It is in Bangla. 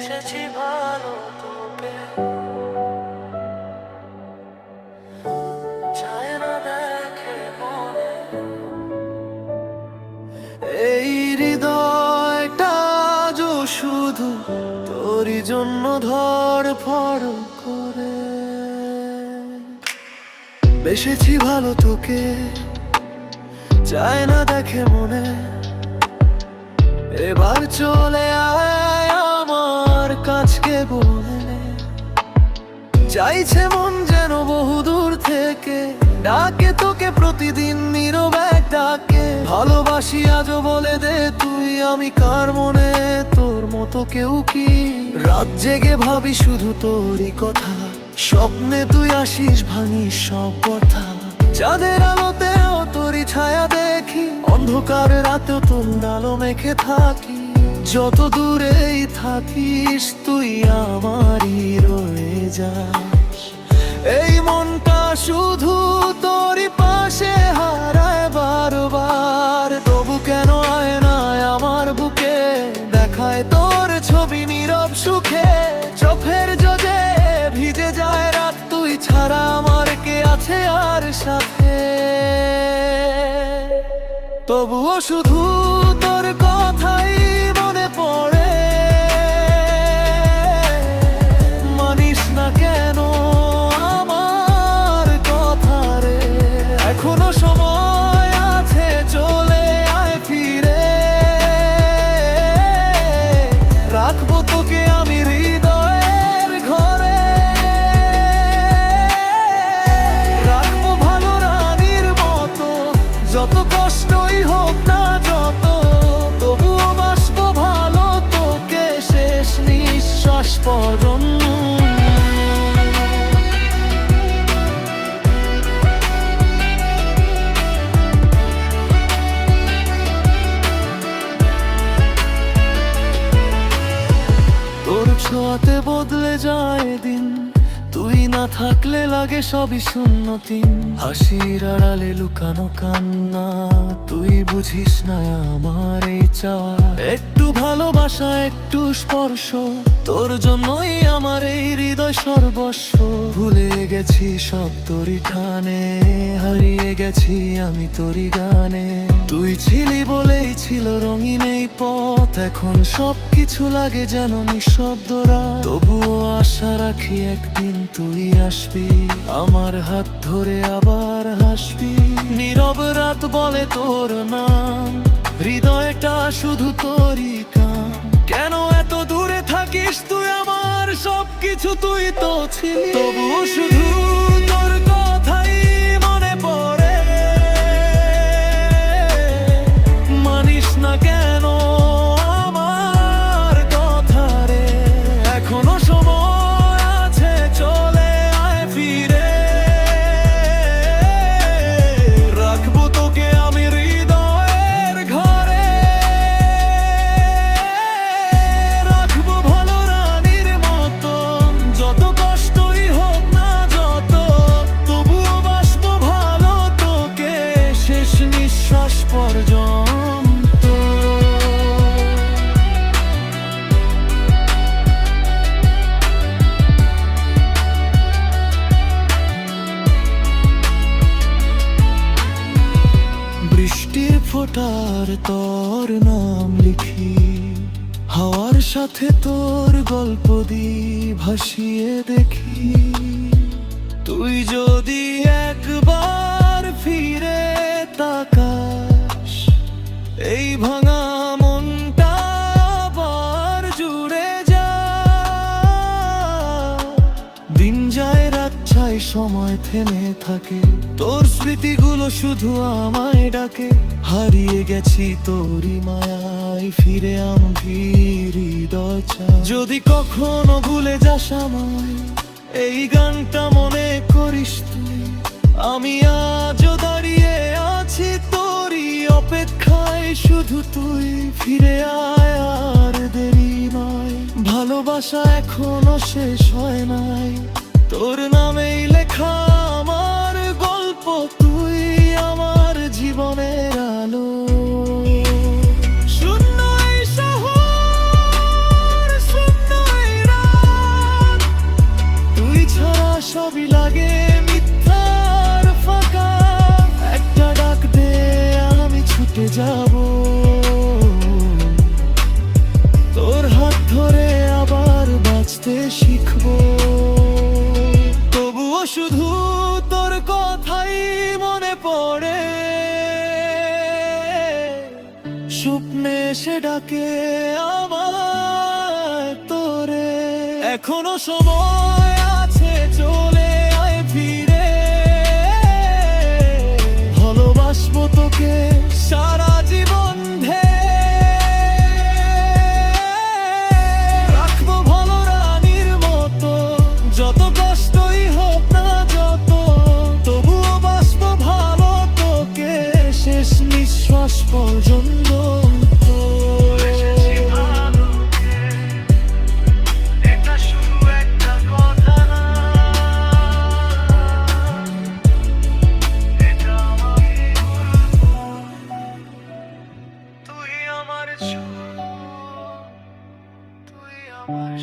বেসেছি ভালো তোকে, চায় না দেখে মনে। এই হৃদয়টা যে শুধু তোরই জন্য ধড়ফড় করে। বেসেছি ভালো তোকে, চায় না দেখে মনে। এবার চলে আয় আমার কাছকে বলে, চাইছে মন যেন বহুদূর থেকে ডাকে তোকে প্রতিদিন নীরব এক ডাকে। ভালোবাসি আজও বলে দে তুই আমি কার মনে তোর মতো কেউ কি। রাত জেগে ভাবি শুধু তোরই কথা, স্বপ্নে তুই আসিস ভাঙিস সব কথা। চাঁদের আলোতেও তোরই ছায়া দেখি, অন্ধকার রাতেও তোর আলো মেখে থাকি। যত দূরেই থাকিস তুই আমারই রয়ে যাস। এই মনটা শুধু তোরই পাশে হারায় বারবার। তবু কেন আয় না আমার বুকে, দেখায় তোর ছবি নীরব সুখে। চোখের জলে ভিজে যায় রাত, তুই ছাড়া আমার কে আছে আর সাথে। তবুও শুধু তোর কথাই মনে পড়ে, মানিস না কেন আমার কথা রে। এখনো সময় আছে, চলে আয় ফিরে। রাখবো তোকে আমি হৃদয়ের ঘরে, রাখবো ভালো রানীর মতো। যত কষ্টই হোক না যত, তবুও বাসবো ভালো তোকে শেষ নিঃশ্বাস পর্যন্ত। তোর ছোঁয়াতে বদলে যায় দিন, তুই না থাকলে লাগে সবই শূন্যতিন। হাসির আড়ালে লুকানো কান্না, তুই বুঝিস না আমার এই চাওয়া। একটু ভালোবাসা একটু স্পর্শ, তোর জন্যই আমার এই হৃদয় সর্বস্ব। ভুলে গেছি সব তোরই টানে, হারিয়ে গেছি আমি তোরই গানে। তুই ছিলি বলেই ছিল রঙিন এই পথ, এখন সবকিছু লাগে যেন নিঃশব্দরা। তবুও আশা রাখি একদিন তুই আসবি, আমার হাত ধরে আবার হাসবি। নীরব রাত বলে তোর নাম, হৃদয়টা শুধু তোরই কাম। কেন এত দূরে থাকিস তুই আমার সবকিছু, তুই তো ছিলি। তবুও শুধু তোর কথাই মনে পড়ে, মানিস না কেন আমার কথা রে। এখনো সময় আছে, চলে আয় ফিরে। রাখবো তোকে আমি হৃদয়ের ঘরে, রাখবো ভালো রানীর মতো। যত কষ্টই হোক না যত, তবুও বাসবো ভালো তোকে শেষ নিঃশ্বাস পর্যন্ত। বৃষ্টির ফোঁটার তোর নাম লিখি, হাওয়ার সাথে তোর গল্প দিই ভাসিয়ে দেখি। তুই যদি একবার ফিরে তাকাস, এই ভাঙা মনটা আবার জুড়ে যা। দিন যায় রাত চাই সময় থেমে থাকে, তোর স্মৃতিগুলো শুধু আমায় ডাকে। হারিয়ে গেছি তোরই মায়ায়, ফিরে আমি হৃদয় চাই। যদি কখনো ভুলে যাস আমায়, এই গানটা মনে করিস তুই। আমি আজও দাঁড়িয়ে আছি তোরই অপেক্ষায়, শুধু তুই ফিরে আয় আর দেরি নয়। ভালোবাসা এখনো শেষ হয় নাই, তোর নামেই লেখা আমার গল্প। তুই আমার জীবনের আলো। শূন্য এই শহর, শূন্য ধরে আবার বাঁচতে শিখবো। তবুও শুধু তোর কথাই মনে পড়ে, স্বপ্নে এসে ডাকে আমার তোরে। এখনো সময় আছে, চলে আয় ফিরে, ভালোবাসবো তোকে সারা জীবন রাখবো ভালো রানীর মতো, যত কষ্টই হোক না যত, তবুও বাসবো ভালো তোকে শেষ নিঃশ্বাস পর্যন্ত। তুই আমার